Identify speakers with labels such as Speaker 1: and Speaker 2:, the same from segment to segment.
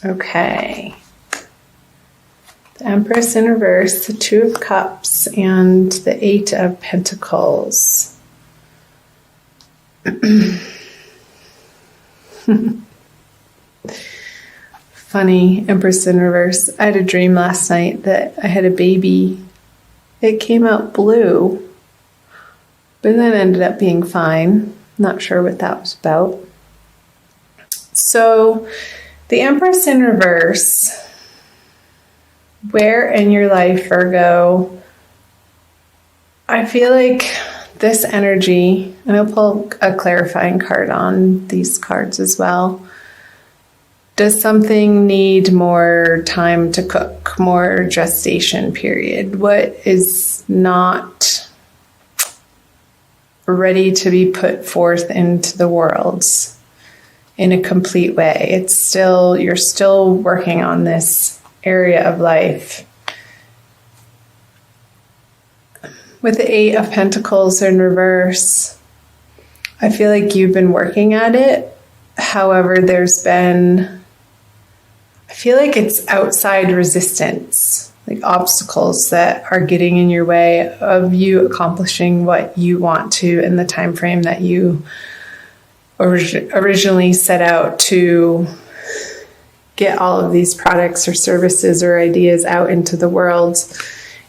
Speaker 1: Okay. The Empress in reverse, the Two of Cups, and the Eight of Pentacles. Funny, Empress in reverse. I had a dream last night that I had a baby. It came out blue, but then ended up being fine. Not sure what that was about. So, the Empress in reverse, where in your life, Virgo, I feel like this energy, and I'll pull a clarifying card on these cards as well. Does something need more time to cook, more gestation period? What is not ready to be put forth into the world in a complete way? It's still, you're still working on this area of life. With the Eight of Pentacles in reverse, I feel like you've been working at it. However, I feel like it's outside resistance, like obstacles that are getting in your way of you accomplishing what you want to in the time frame that you originally set out to get all of these products or services or ideas out into the world.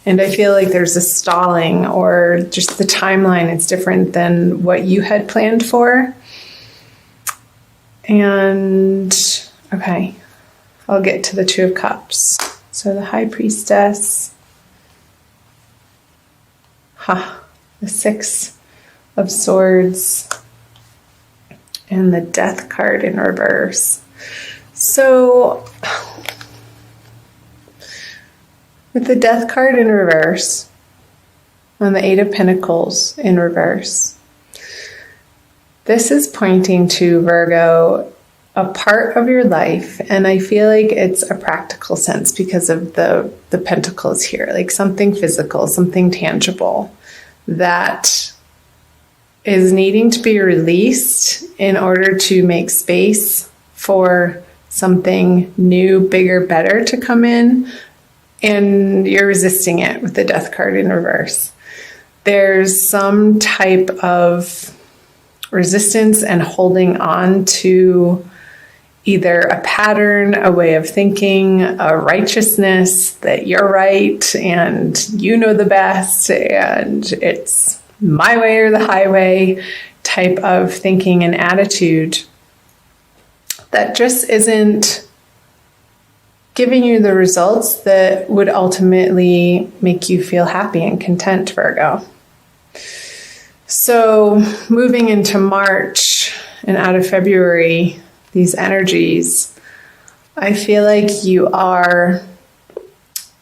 Speaker 1: And I feel like there's a stalling, or just the timeline is different than what you had planned for. And, okay, I'll get to the Two of Cups. So the High Priestess, the Six of Swords, and the Death card in reverse. So, with the Death card in reverse, and the Eight of Pentacles in reverse, this is pointing to, Virgo, a part of your life, and I feel like it's a practical sense because of the pentacles here, like something physical, something tangible that is needing to be released in order to make space for something new, bigger, better to come in, and you're resisting it with the Death card in reverse. There's some type of resistance and holding on to either a pattern, a way of thinking, a righteousness that you're right and you know the best and it's my way or the highway type of thinking and attitude that just isn't giving you the results that would ultimately make you feel happy and content, Virgo. So moving into March and out of February, these energies, I feel like you are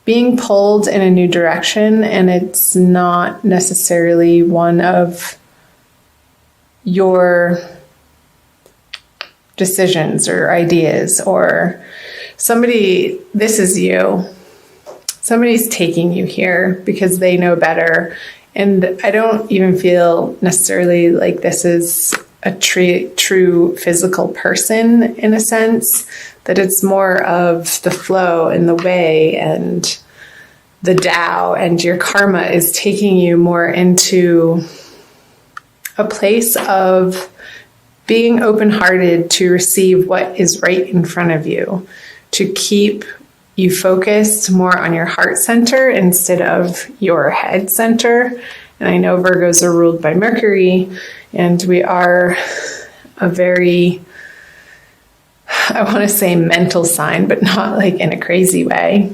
Speaker 1: being pulled in a new direction, and it's not necessarily one of your decisions or ideas, or somebody, this is you. Somebody's taking you here because they know better. And I don't even feel necessarily like this is a true physical person in a sense, that it's more of the flow and the way and the Tao, and your karma is taking you more into a place of being open-hearted to receive what is right in front of you, to keep you focused more on your heart center instead of your head center. And I know Virgos are ruled by Mercury, and we are a very, I want to say mental sign, but not like in a crazy way.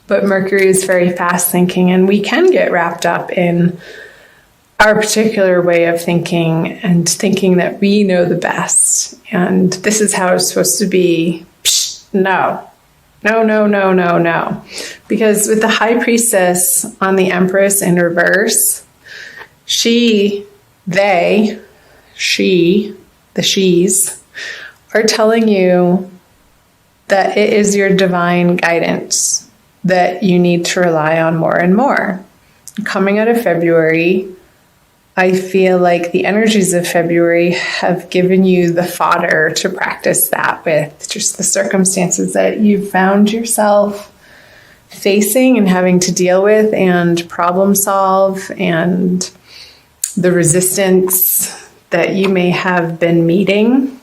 Speaker 1: But Mercury is very fast thinking, and we can get wrapped up in our particular way of thinking and thinking that we know the best. And this is how it's supposed to be. Psh, no. Because with the High Priestess on the Empress in reverse, the she's are telling you that it is your divine guidance that you need to rely on more and more. Coming out of February, I feel like the energies of February have given you the fodder to practice that with, just the circumstances that you've found yourself facing and having to deal with and problem solve, and the resistance that you may have been meeting.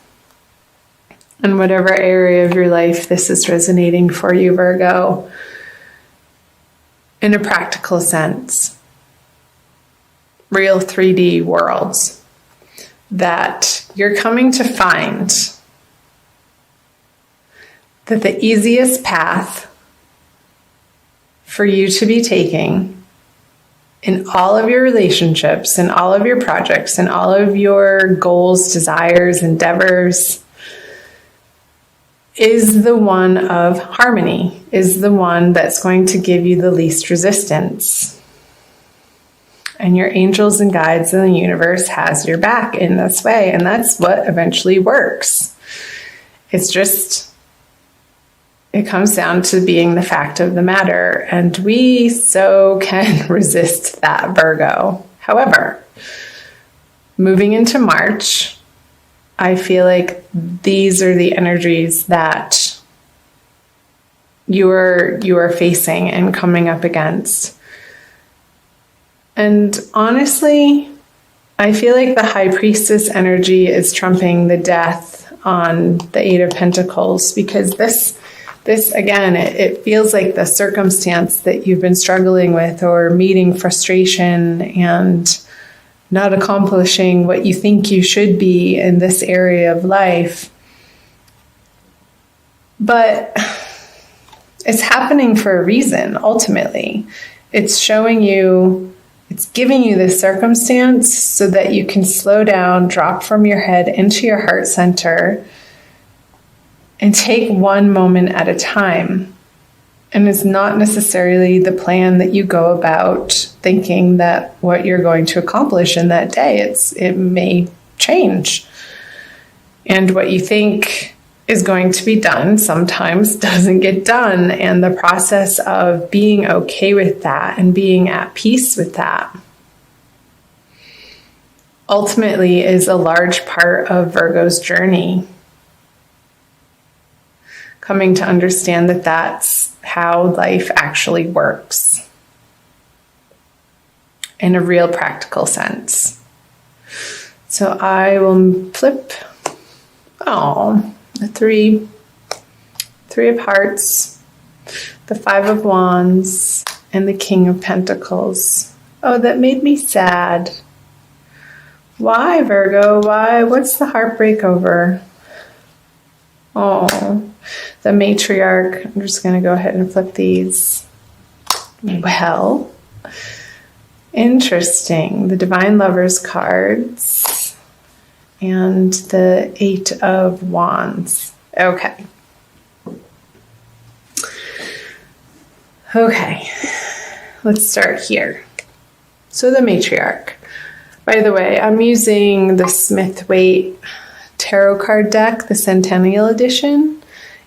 Speaker 1: In whatever area of your life this is resonating for you, Virgo, in a practical sense. Real 3D worlds that you're coming to find that the easiest path for you to be taking in all of your relationships, in all of your projects, in all of your goals, desires, endeavors, is the one of harmony, is the one that's going to give you the least resistance. And your angels and guides in the universe has your back in this way. And that's what eventually works. It's just, it comes down to being the fact of the matter. And we so can resist that, Virgo. However, moving into March, I feel like these are the energies that you are facing and coming up against. And honestly, I feel like the High Priestess energy is trumping the death on the Eight of Pentacles, because this again, it feels like the circumstance that you've been struggling with or meeting frustration and not accomplishing what you think you should be in this area of life. But it's happening for a reason, ultimately. It's showing you, it's giving you this circumstance so that you can slow down, drop from your head into your heart center, and take one moment at a time. And it's not necessarily the plan that you go about thinking that what you're going to accomplish in that day. It may change. And what you think is going to be done sometimes doesn't get done. And the process of being okay with that and being at peace with that ultimately is a large part of Virgo's journey. Coming to understand that that's how life actually works in a real practical sense. So I will flip, the three of Hearts, the Five of Wands, and the King of Pentacles. Oh, that made me sad. Why, Virgo? Why? What's the heartbreak over? Oh, the Matriarch. I'm just going to go ahead and flip these. Well, interesting. The Divine Lovers cards and the Eight of Wands. Okay. Let's start here. So the Matriarch. By the way, I'm using the Smith-Waite Tarot card deck, the Centennial Edition,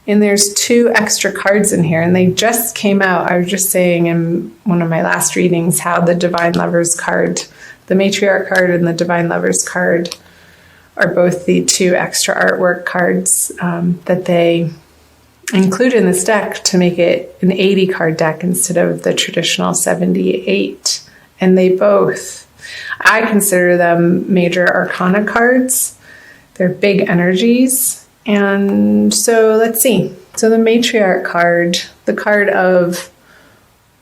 Speaker 1: and there's 2 extra cards in here, and they just came out. I was just saying in one of my last readings how the Divine Lovers card, the Matriarch card and the Divine Lovers card, are both the 2 extra artwork cards that they include in this deck to make it an 80 card deck instead of the traditional 78. And they both, I consider them major arcana cards. They're big energies. And so let's see. So the Matriarch card, the card of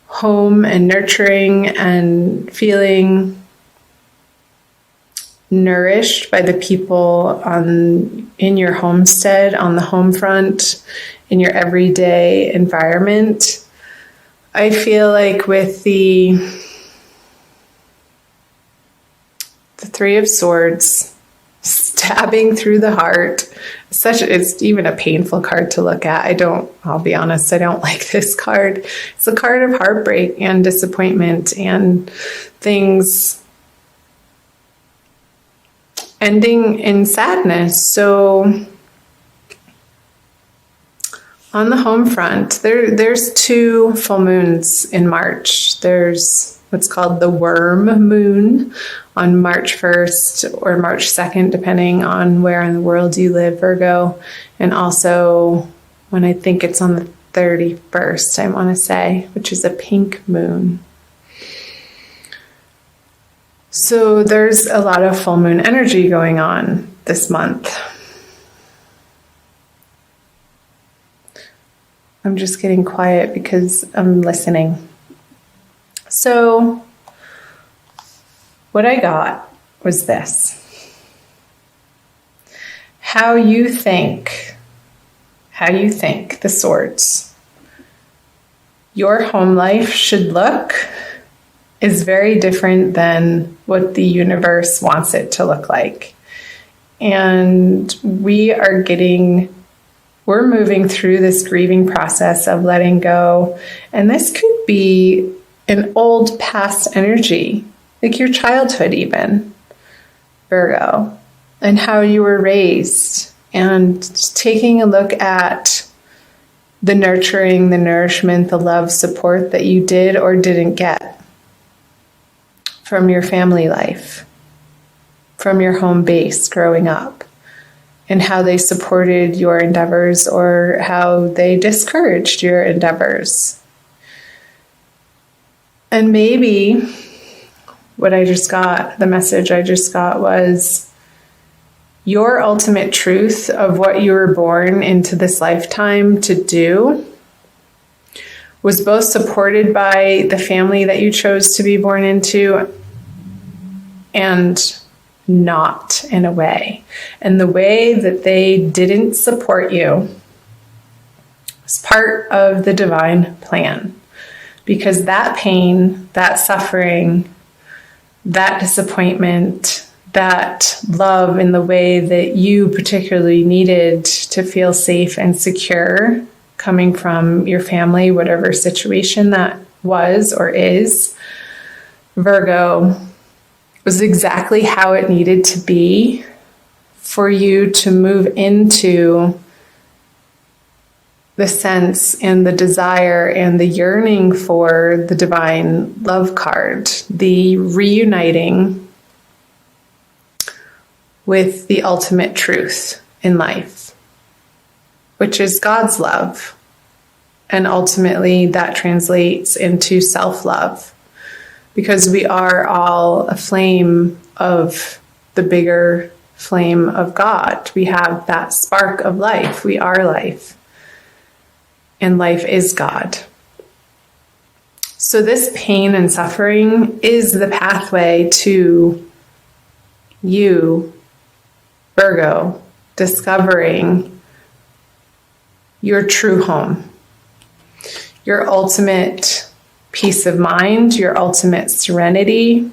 Speaker 1: home and nurturing and feeling nourished by the people in your homestead, on the home front, in your everyday environment. I feel like with the Three of Swords stabbing through the heart, it's even a painful card to look at. I'll be honest, I don't like this card. It's a card of heartbreak and disappointment and things ending in sadness. So On the home front, there's 2 full moons in March. There's what's called the worm moon on March 1st or March 2nd, depending on where in the world you live, Virgo. And also when I think it's on the 31st, I want to say, which is a pink moon. So there's a lot of full moon energy going on this month. I'm just getting quiet because I'm listening. So what I got was this. How you think, the swords, your home life should look is very different than what the universe wants it to look like. And we're moving through this grieving process of letting go. And this could be an old past energy, like your childhood even, Virgo, and how you were raised, and taking a look at the nurturing, the nourishment, the love, support that you did or didn't get from your family life, from your home base growing up, and how they supported your endeavors or how they discouraged your endeavors. And maybe what I just got, the message I just got was your ultimate truth of what you were born into this lifetime to do was both supported by the family that you chose to be born into and not, in a way. And the way that they didn't support you is part of the divine plan. Because that pain, that suffering, that disappointment, that love in the way that you particularly needed to feel safe and secure coming from your family, whatever situation that was or is, Virgo, was exactly how it needed to be for you to move into the sense and the desire and the yearning for the divine love card, the reuniting with the ultimate truth in life, which is God's love. And ultimately that translates into self-love, because we are all a flame of the bigger flame of God. We have that spark of life. We are life. And life is God. So this pain and suffering is the pathway to you, Virgo, discovering your true home, your ultimate peace of mind, your ultimate serenity.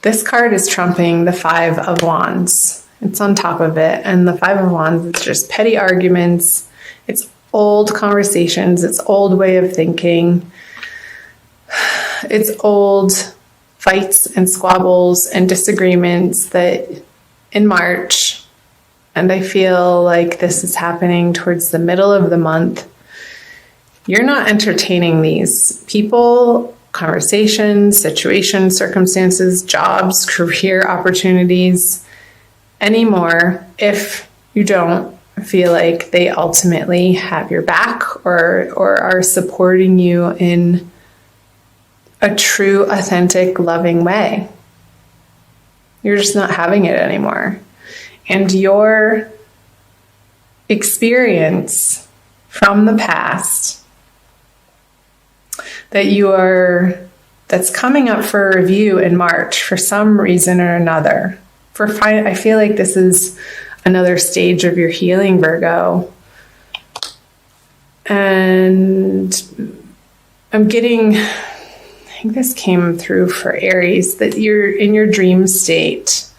Speaker 1: This card is trumping the 5 of Wands. It's on top of it. And the 5 of Wands, it's just petty arguments. It's old conversations. It's old way of thinking. It's old fights and squabbles and disagreements that in March, and I feel like this is happening towards the middle of the month, you're not entertaining these people, conversations, situations, circumstances, jobs, career opportunities anymore if you don't feel like they ultimately have your back or are supporting you in a true, authentic, loving way. You're just not having it anymore. And your experience from the past that's coming up for review in March for some reason or another. I feel like this is another stage of your healing, Virgo. And I think this came through for Aries, that you're in your dream state.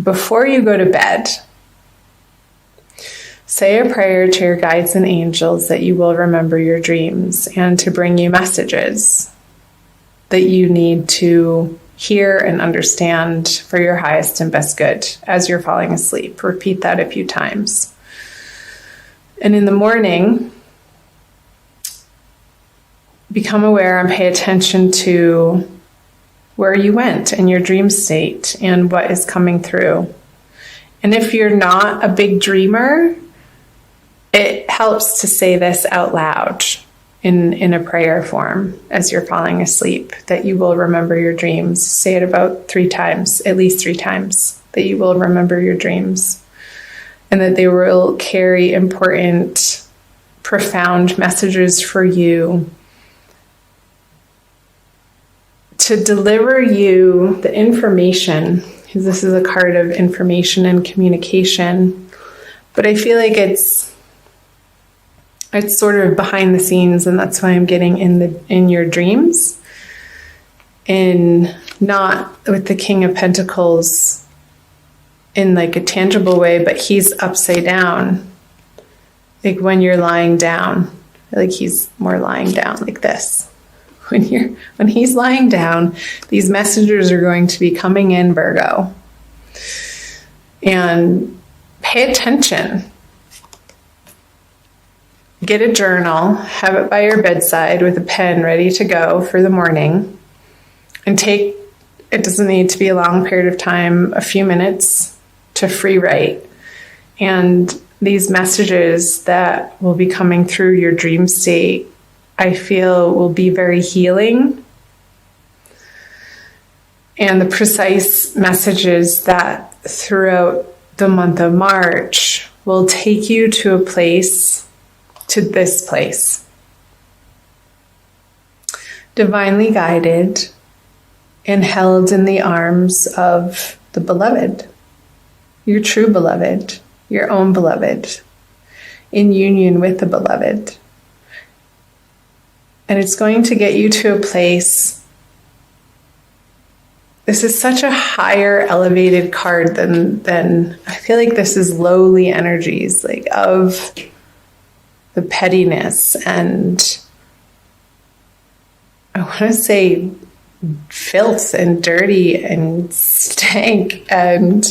Speaker 1: Before you go to bed, say a prayer to your guides and angels that you will remember your dreams and to bring you messages that you need to hear and understand for your highest and best good as you're falling asleep. Repeat that a few times. And in the morning, become aware and pay attention to where you went in your dream state and what is coming through. And if you're not a big dreamer, it helps to say this out loud in a prayer form as you're falling asleep, that you will remember your dreams. Say it about 3 times, at least 3 times, that you will remember your dreams, and that they will carry important, profound messages for you to deliver you the information, because this is a card of information and communication. But I feel like it's sort of behind the scenes, and that's why I'm getting in your dreams, and not with the King of Pentacles in like a tangible way, but he's upside down, like when you're lying down, like he's more lying down like this. When he's lying down, these messengers are going to be coming in, Virgo, and pay attention. Get a journal, have it by your bedside with a pen ready to go for the morning, and it doesn't need to be a long period of time, a few minutes to free write. And these messages that will be coming through your dream state, I feel, will be very healing. And the precise messages that throughout the month of March will take you to this place. Divinely guided and held in the arms of the beloved, your true beloved, your own beloved, in union with the beloved. And it's going to get you to a place. This is such a higher elevated card than I feel like this is lowly energies, like of the pettiness and I want to say filth and dirty and stank, and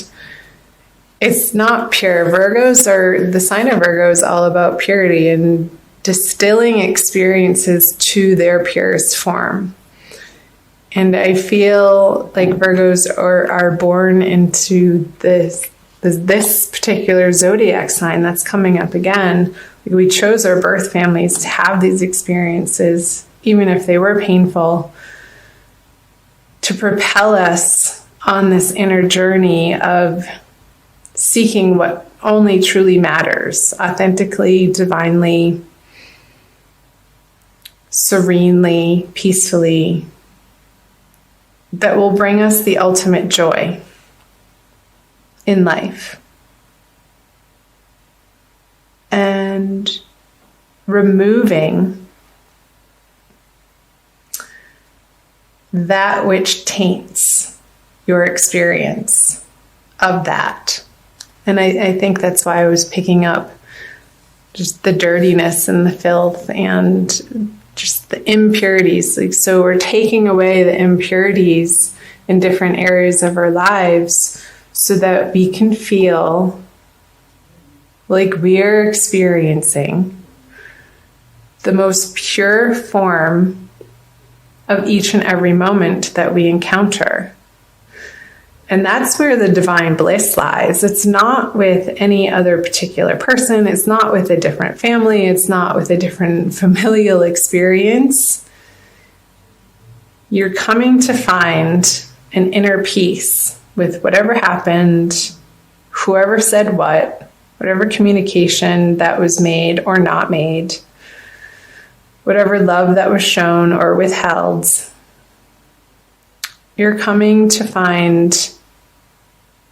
Speaker 1: it's not pure. The sign of Virgo is all about purity and distilling experiences to their purest form. And I feel like Virgos are born into this particular zodiac sign that's coming up again. Like, we chose our birth families to have these experiences, even if they were painful, to propel us on this inner journey of seeking what only truly matters, authentically, divinely, serenely, peacefully, that will bring us the ultimate joy in life. And removing that which taints your experience of that. And I think that's why I was picking up just the dirtiness and the filth and just the impurities. Like, so we're taking away the impurities in different areas of our lives so that we can feel like we are experiencing the most pure form of each and every moment that we encounter. And that's where the divine bliss lies. It's not with any other particular person. It's not with a different family. It's not with a different familial experience. You're coming to find an inner peace with whatever happened, whoever said what, whatever communication that was made or not made, whatever love that was shown or withheld. You're coming to find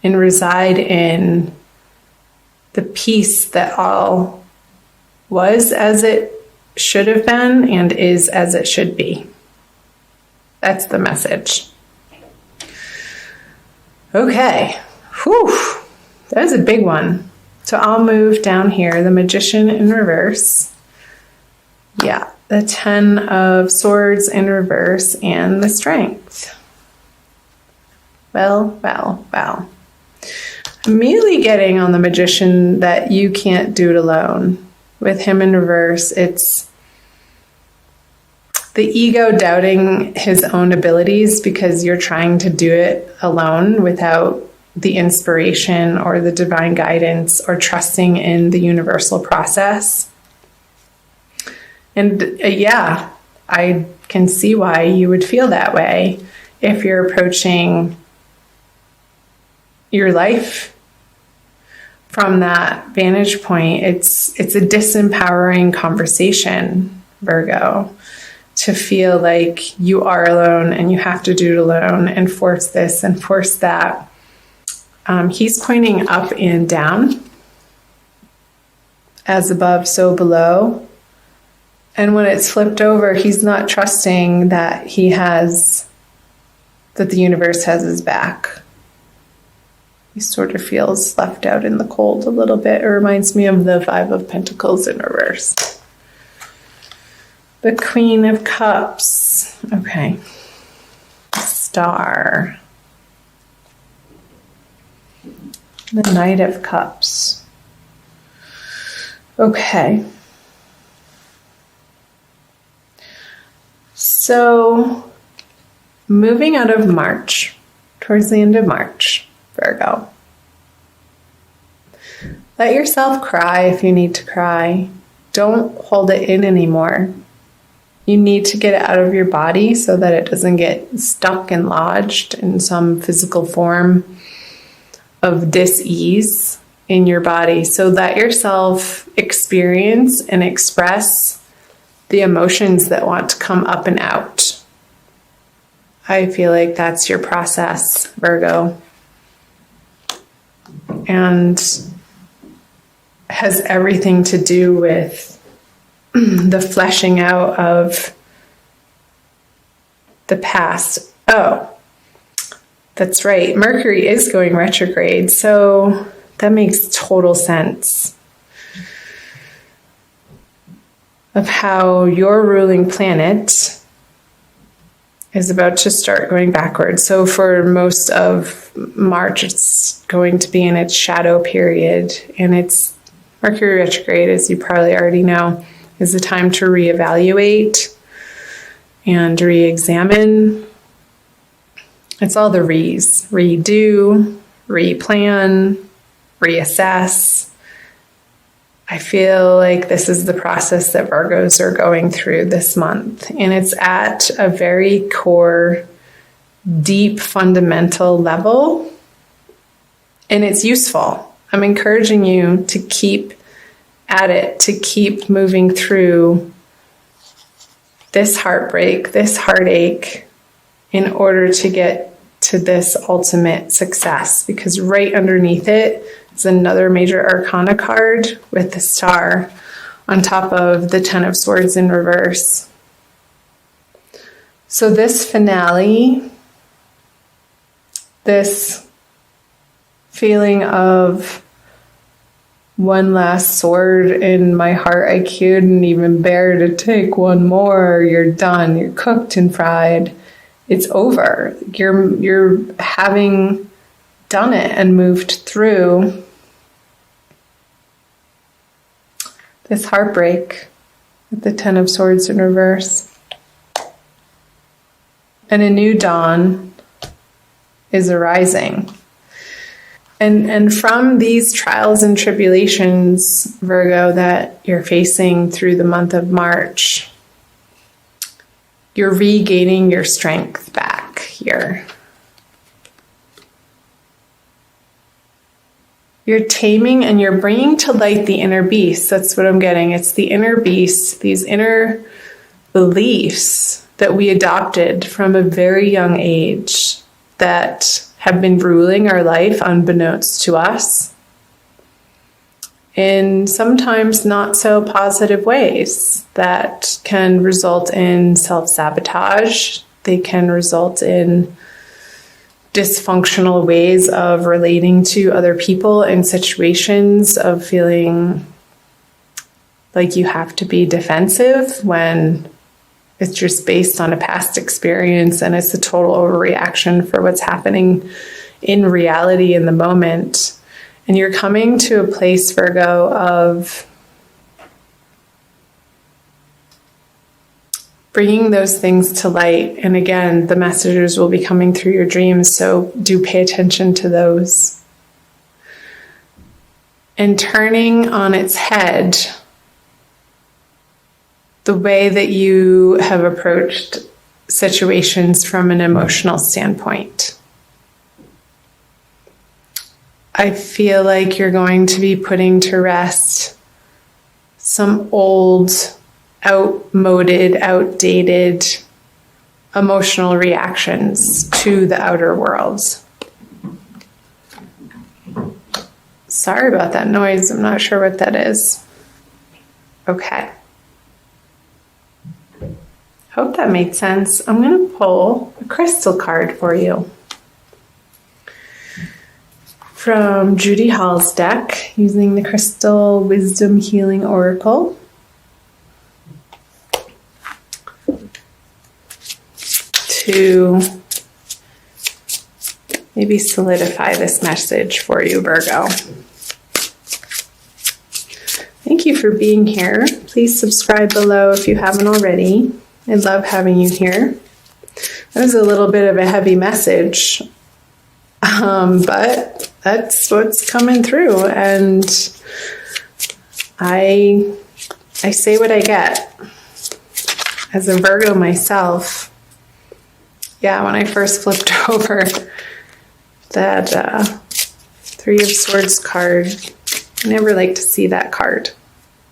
Speaker 1: and reside in the peace that all was as it should have been and is as it should be. That's the message. Okay. Whew. That is a big one. So I'll move down here, the Magician in reverse. Yeah, the 10 of Swords in reverse and the Strength. Well. I'm immediately getting on the Magician that you can't do it alone. with him in reverse, it's the ego doubting his own abilities because you're trying to do it alone without the inspiration or the divine guidance or trusting in the universal process. And yeah, I can see why you would feel that way if you're approaching your life from that vantage point. It's a disempowering conversation, Virgo, to feel like you are alone and you have to do it alone and force this and force that. He's pointing up and down, as above, so below. And when it's flipped over, he's not trusting that that the universe has his back. He sort of feels left out in the cold a little bit. It reminds me of the Five of Pentacles in reverse. The Queen of Cups. Okay. Star. The Knight of Cups. Okay. So, moving out of March, towards the end of March, Virgo. Let yourself cry if you need to cry. Don't hold it in anymore. You need to get it out of your body so that it doesn't get stuck and lodged in some physical form of dis-ease in your body. So let yourself experience and express the emotions that want to come up and out. I feel like that's your process, Virgo. And has everything to do with the fleshing out of the past. Oh, that's right. Mercury is going retrograde, so that makes total sense of how your ruling planet is about to start going backwards. So for most of March, it's going to be in its shadow period, and it's Mercury retrograde, as you probably already know, is a time to reevaluate and re-examine. It's all the re's. Redo, replan, reassess. I feel like this is the process that Virgos are going through this month. And it's at a very core, deep, fundamental level. And it's useful. I'm encouraging you to keep at it, to keep moving through this heartbreak, this heartache, in order to get to this ultimate success. Because right underneath it is another major arcana card with the star on top of the Ten of Swords in reverse. So this finale, this feeling of one last sword in my heart, I couldn't even bear to take one more. You're done. You're cooked and fried. It's over. You're having done it and moved through this heartbreak with the Ten of Swords in reverse. And a new dawn is arising. And from these trials and tribulations, Virgo, that you're facing through the month of March, you're regaining your strength back here. You're taming and you're bringing to light the inner beast. That's what I'm getting. It's the inner beast, these inner beliefs that we adopted from a very young age that have been ruling our life unbeknownst to us in sometimes not so positive ways that can result in self-sabotage. They can result in dysfunctional ways of relating to other people in situations, of feeling like you have to be defensive when it's just based on a past experience and it's a total overreaction for what's happening in reality in the moment. And you're coming to a place, Virgo, of bringing those things to light. And again, the messages will be coming through your dreams, so do pay attention to those. And turning on its head the way that you have approached situations from an emotional standpoint. I feel like you're going to be putting to rest some old, outmoded, outdated emotional reactions to the outer world. Sorry about that noise. I'm not sure what that is. Okay. Hope that made sense. I'm going to pull a crystal card for you from Judy Hall's deck using the Crystal Wisdom Healing Oracle. To maybe solidify this message for you, Virgo. Thank you for being here. Please subscribe below if you haven't already. I love having you here. That was a little bit of a heavy message, but that's what's coming through, and I say what I get. As a Virgo myself, yeah, when I first flipped over that Three of Swords card, I never like to see that card,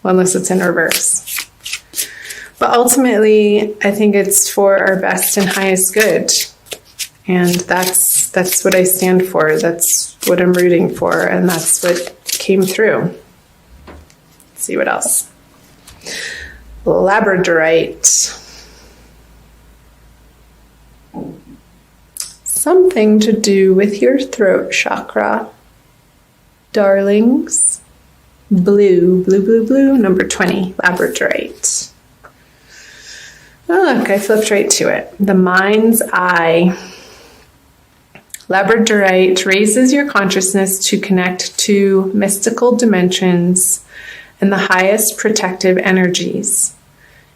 Speaker 1: well, unless it's in reverse. But ultimately, I think it's for our best and highest good. And that's what I stand for. That's what I'm rooting for. And that's what came through. Let's see what else. Labradorite. Something to do with your throat chakra. Darlings. Blue, blue, blue, blue. Number 20, labradorite. Oh, look, I flipped right to it. The mind's eye. Labradorite raises your consciousness to connect to mystical dimensions and the highest protective energies.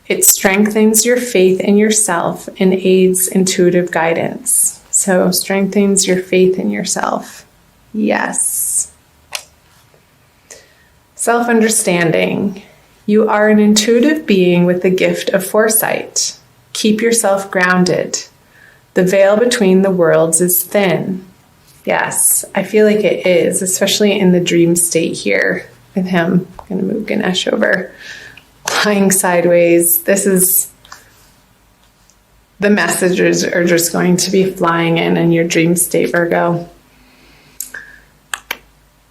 Speaker 1: It strengthens your faith in yourself and aids intuitive guidance. So, strengthens your faith in yourself. Yes. Self-understanding. You are an intuitive being with the gift of foresight. Keep yourself grounded. The veil between the worlds is thin. Yes, I feel like it is, especially in the dream state here with him. I'm going to move Ganesh over. Lying sideways. This is, the messages are just going to be flying in your dream state, Virgo.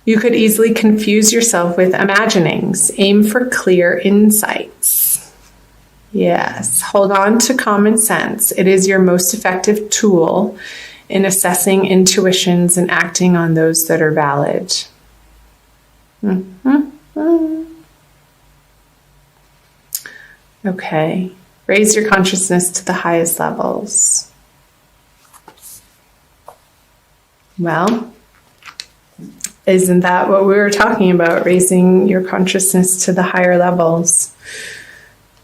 Speaker 1: You could easily confuse yourself with imaginings. Aim for clear insights. Yes, hold on to common sense. It is your most effective tool in assessing intuitions and acting on those that are valid. Okay, raise your consciousness to the highest levels. Well, isn't that what we were talking about? Raising your consciousness to the higher levels.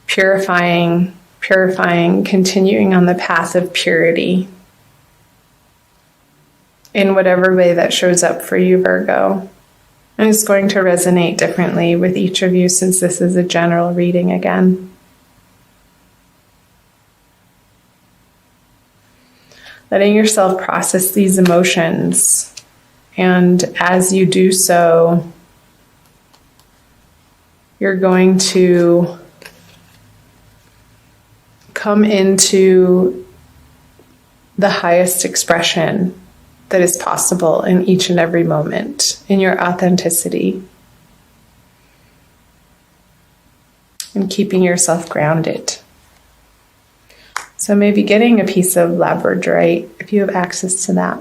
Speaker 1: Purifying, continuing on the path of purity. In whatever way that shows up for you, Virgo. And it's going to resonate differently with each of you since this is a general reading again. Letting yourself process these emotions. And as you do so, you're going to come into the highest expression that is possible in each and every moment, in your authenticity. And keeping yourself grounded. So maybe getting a piece of labradorite if you have access to that.